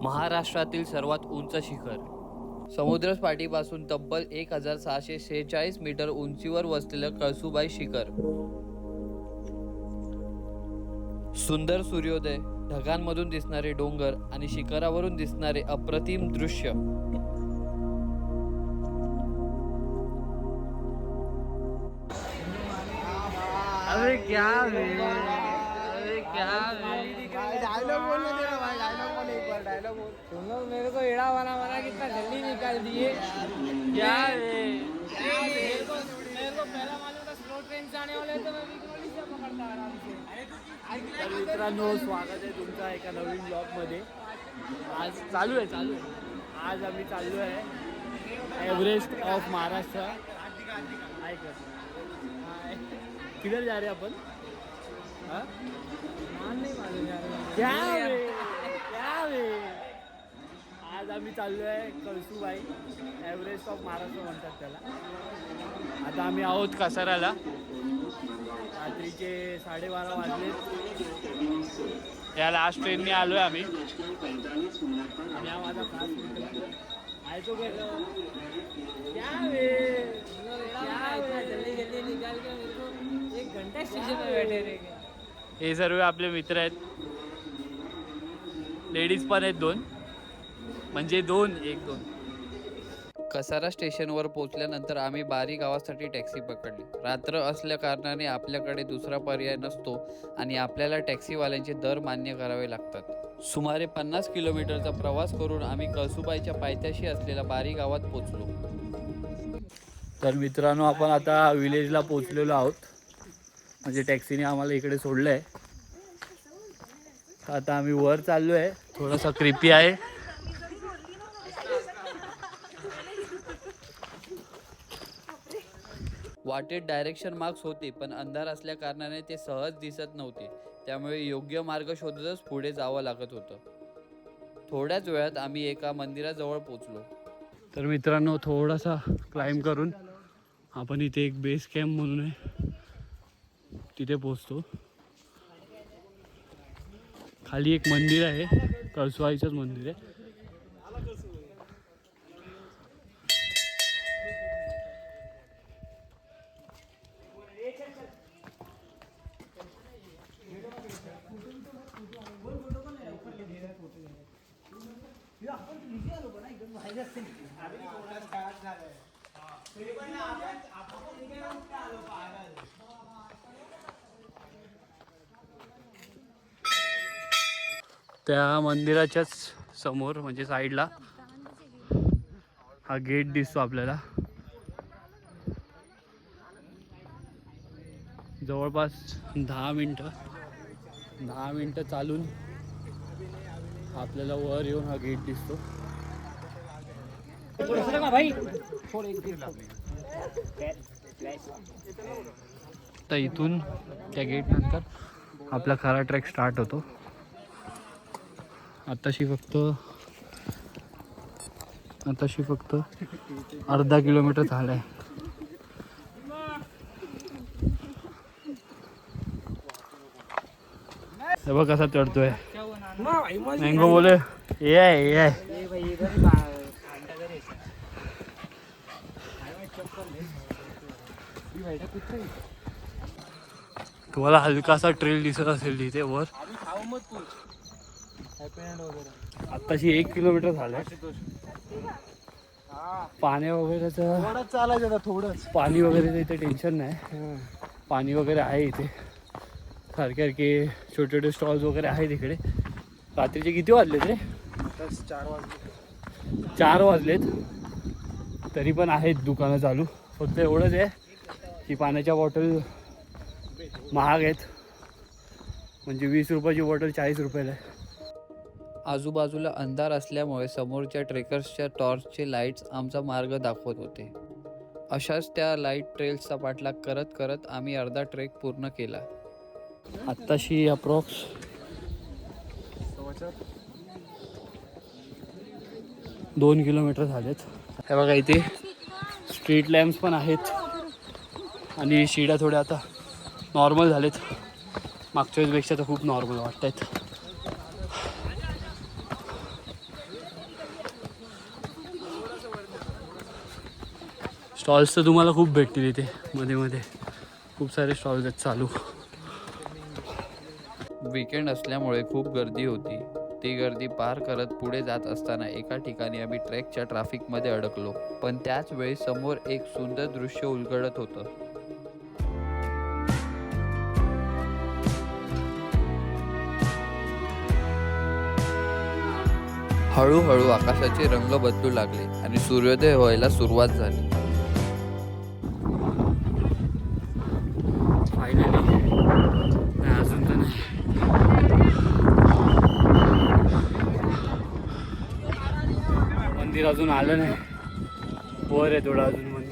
महाराष्ट्रातील सर्वात उंच शिखर. समुद्रसपाटीपासून तब्बल 1646 मीटर उंचीवर वसलेलं कळसुबाई शिखर. सुंदर सूर्योदय, ढगांमधून दिसणारे डोंगर आणि शिखरावरून दिसणारे अप्रतिम दृश्य. अरे क्या डायलॉग बोलना तेरा भाई, डायलॉग बोल एक बार, डायलॉग बोल। तुम लोग मेरे को एड़ा बना कितना जल्दी निकाल दिए। क्या मेरे को पहला मालूम था स्लो ट्रेन से आने वाले तो मैं विक्रोली से पकड़ता आराम से। तर मित्रांनो, स्वागत आहे तुमचं एका नवीन ब्लॉगमध्ये. आज चालू आहे. आज आम्ही चाललो आहे एव्हरेस्ट ऑफ महाराष्ट्र. किधर जा रहे आपण? क्या आज आम्ही चाललो आहे कळसुबाई, एव्हरेस्ट ऑफ महाराष्ट्र म्हणतात त्याला. आता आम्ही आहोत कसाऱ्याला. रात्रीचे 12:30 वाजले. या लास्ट ट्रेनने आलोय आम्ही. आणि हा माझा खास मित्र आहे तो जल्दी जल्दी निकाल के मेरे को 1 घंटा स्टेशन पे बैठे रहे. हे सर्व आपले मित्र आहेत. लेडीज पण आहेत 2, म्हणजे 2. कसारा स्टेशनवर पोहोचल्यानंतर आम्ही बारी गावासाठी टॅक्सी पकडली. रात्र असल्या कारणाने आपल्याकडे दुसरा पर्याय नसतो आणि आपल्याला टॅक्सीवाल्यांचे दर मान्य करावे लागतात. सुमारे 50 किलोमीटरचा प्रवास करून आम्ही कळसुबाईच्या पायथ्याशी असलेल्या बारी गावात पोहोचलो. तर मित्रांनो, आपण आता विलेजला पोहोचलेलो आहोत. म्हणजे टॅक्सीने आम्हाला इकडे सोडलं आहे. आता आम्ही वर चाललो आहे. थोडासा क्रिपी आहे. वाटेत डायरेक्शन मार्क्स होते, पण अंधार असल्या कारणाने ते सहज दिसत नव्हते. त्यामुळे योग्य मार्ग शोधतच पुढे जावं लागत होतं. थोड्याच वेळात आम्ही एका मंदिराजवळ पोहोचलो. तर मित्रांनो, थोडासा क्लाइंब करून आपण इथे एक बेस कॅम्प म्हणून आहे, तिथे पोहोचतो. खाली एक मंदिर आहे, कळसुबाईचंच मंदिर आहे. त्या मंदिराच्याच समोर म्हणजे साईडला हा गेट दिसतो आपल्याला. जवळपास 10 मिनटं चालून आपल्याला वर येऊन हा गेट दिसतो. तर इथून त्या गेट नंतर आपला खरा ट्रेक स्टार्ट होतो. आताशी फक्त अर्धा किलोमीटर झालाय. हे बघ कसा चढतोय. मँगो बोले ये आहे. तुम्हाला हलकासा ट्रेल दिसत असेल तिथे वर. आताशी 1 किलोमीटर झालंय. पाणी वगैरेचं चालायचं थोडंच. पाणी वगैरे इथे टेन्शन नाही. पाणी वगैरे आहे इथे. सारखे छोटे छोटे स्टॉल्स वगैरे आहेत इकडे. रात्रीचे किती वाजलेत रे? 4 वाजलेत. तरी पण आहेत दुकानं चालू. फक्त एवढंच आहे की पाण्याच्या बॉटल महाग आहेत. म्हणजे 20 रुपयाची बॉटल 40 रुपयाला आहे. आजूबाजूला अंधार असल्यामुळे समोरच्या ट्रेकर्सच्या टॉर्चचे लाईट्स आमचा मार्ग दाखवत होते. अशाच त्या लाईट ट्रेल्सचा पाठलाग करत करत आम्ही अर्धा ट्रेक पूर्ण केला. आत्ताशी अप्रॉक्स 2 किलोमीटर झालेत. हे बघा, इथे स्ट्रीट लॅम्प्स पण आहेत आणि शिड्या थोड्या आता नॉर्मल झालेत. मागच्या वेळेसपेक्षा तर खूप नॉर्मल वाटत आहेत. स्टॉल्स तर तुम्हाला खूप भेटतील इथे, मध्ये मध्ये खूप सारे स्टॉल्स आहेत चालू. वीकेंड असल्यामुळे खूप गर्दी होती. ती गर्दी पार करत पुढे जात असताना एका ठिकाणी आम्ही ट्रेकच्या ट्रॅफिकमध्ये अडकलो. पण त्याच वेळी समोर एक सुंदर दृश्य उलगडत होतं. हळूहळू आकाशाचे रंग बदलू लागले आणि सूर्योदय व्हायला सुरुवात झाली. फायनली अजून तर नाही. मंदिर अजून आलं नाही, वर आहे थोडं अजून मंदिर.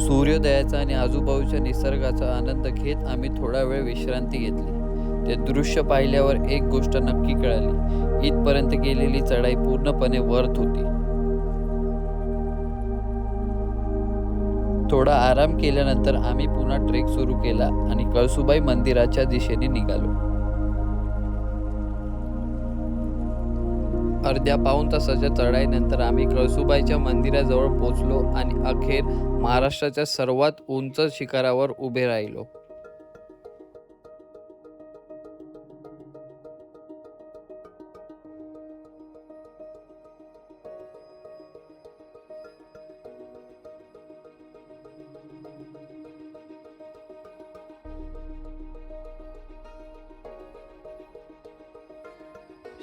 सूर्योदयाचा आणि आजूबाजूच्या निसर्गाचा आनंद घेत आम्ही थोडा वेळ विश्रांती घेतली. ते दृश्य पाहिल्यावर एक गोष्ट नक्की कळाली, इथपर्यंत गेलेली चढाई पूर्णपणे वर्थ होती. थोडा आराम केल्यानंतर आम्ही पुन्हा ट्रेक सुरू केला आणि कळसुबाई मंदिराच्या दिशेने निघालो. अर्ध्या पाऊण तासाच्या चढाईनंतर आम्ही कळसुबाईच्या मंदिराजवळ पोहोचलो आणि अखेर महाराष्ट्राच्या सर्वात उंच शिखरावर उभे राहिलो.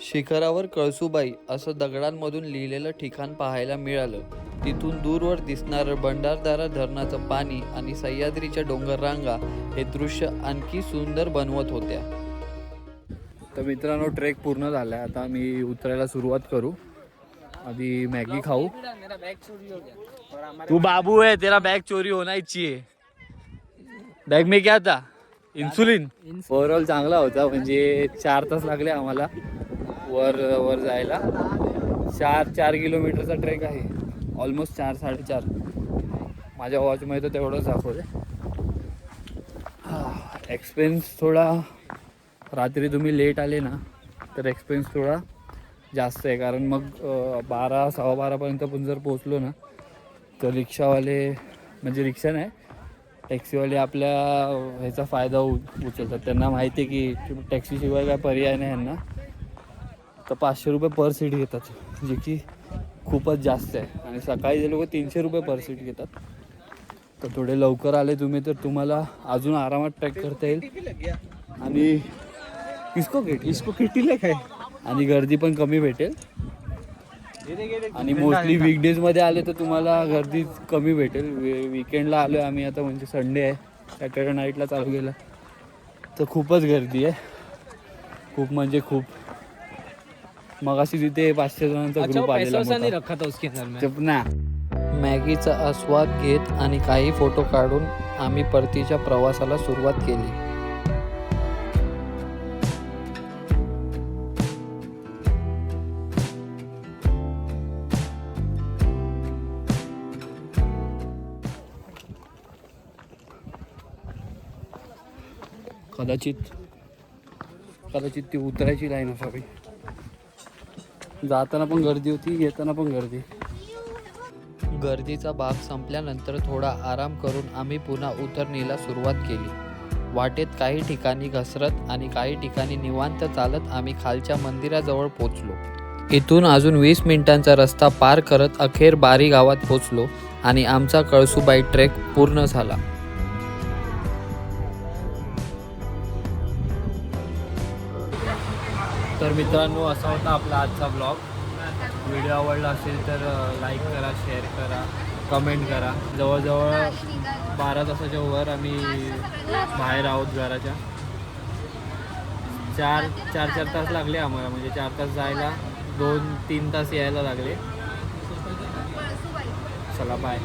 शिखरावर कळसुबाई असं दगडांमधून लिहिलेलं ठिकाण पाहायला मिळालं. तिथून दूरवर दिसणारं भंडारदरा धरणाचं पाणी आणि सह्याद्रीच्या डोंगर रांगा हे दृश्य आणखी सुंदर बनवत होत्या. तर मित्रांनो, ट्रेक पूर्ण झाला आहे. आता मी उतरायला सुरुवात करू. आधी मॅगी खाऊ. मेरा बैग चोरी हो गया और हमारे तू बाबू है, तेरा बैग चोरी होना ही चाहिए. बैग में क्या था? इन्सुलिन. ओव्हरऑल चांगला होता, म्हणजे 4 तास लागले आम्हाला वर जायला. 4 किलोमीटरचा ट्रेक आहे. ऑलमोस्ट 4-4.5 माझ्या वॉचमध्ये तर तेवढंच दाखवते. एक्सपेन्स थोडा, रात्री तुम्ही लेट आले ना तर एक्सपेन्स थोडा जास्त आहे, कारण मग 12-12:15पर्यंत पण जर पोचलो ना तर रिक्षावाले, म्हणजे रिक्षा नाही, टॅक्सीवाले आपल्या ह्याचा फायदा उचलतात. त्यांना माहिती आहे की टॅक्सीशिवाय काय पर्याय नाही यांना. तर 500 रुपये पर सीट घेतात, जे की खूपच जास्त आहे. आणि सकाळी जे लोक 300 रुपये पर सीट घेतात. तर थोडे लवकर आले तुम्ही तर तुम्हाला अजून आरामात ट्रॅक करता येईल. आणि इसको किटीला काय, आणि गर्दी पण कमी भेटेल. आणि मोस्टली वीकडेजमध्ये आले तर तुम्हाला गर्दी कमी भेटेल. विकेंडला आलो आहे आम्ही आता, म्हणजे संडे आहे, सॅटर्डे नाईटला चालू केला तर खूपच गर्दी आहे. खूप म्हणजे खूप. मग अशी तिथे 500 जणांचा ग्रुप आलेला रखा था उसके अंदर में. मोठा. मॅगीचा आस्वाद घेत आणि काही फोटो काढून आम्ही परतीच्या प्रवासाला सुरुवात केली. कदाचित ती उतरायची लाईन असावी. जाताना पण गर्दी होती, येताना पण गर्दी. गर्दीचा भाग संपल्यानंतर थोडा आराम करून आम्ही पुन्हा उतरणीला सुरुवात केली. वाटेत काही ठिकाणी घसरत आणि काही ठिकाणी निवांत चालत आम्ही खालच्या मंदिराजवळ पोचलो. इथून अजून 20 मिनिटांचा रस्ता पार करत अखेर बारी गावात पोचलो आणि आमचा कळसुबाई ट्रेक पूर्ण झाला. तर मित्रांनो, असा होता आपला आजचा ब्लॉग. व्हिडिओ आवडला असेल तर लाईक करा, शेअर करा, कमेंट करा. जवळजवळ 12 तासाच्या वर आम्ही बाहेर आहोत घराच्या. चार तास लागले आम्हाला, म्हणजे 4 तास जायला, 2-3 तास यायला लागले. चला बाय.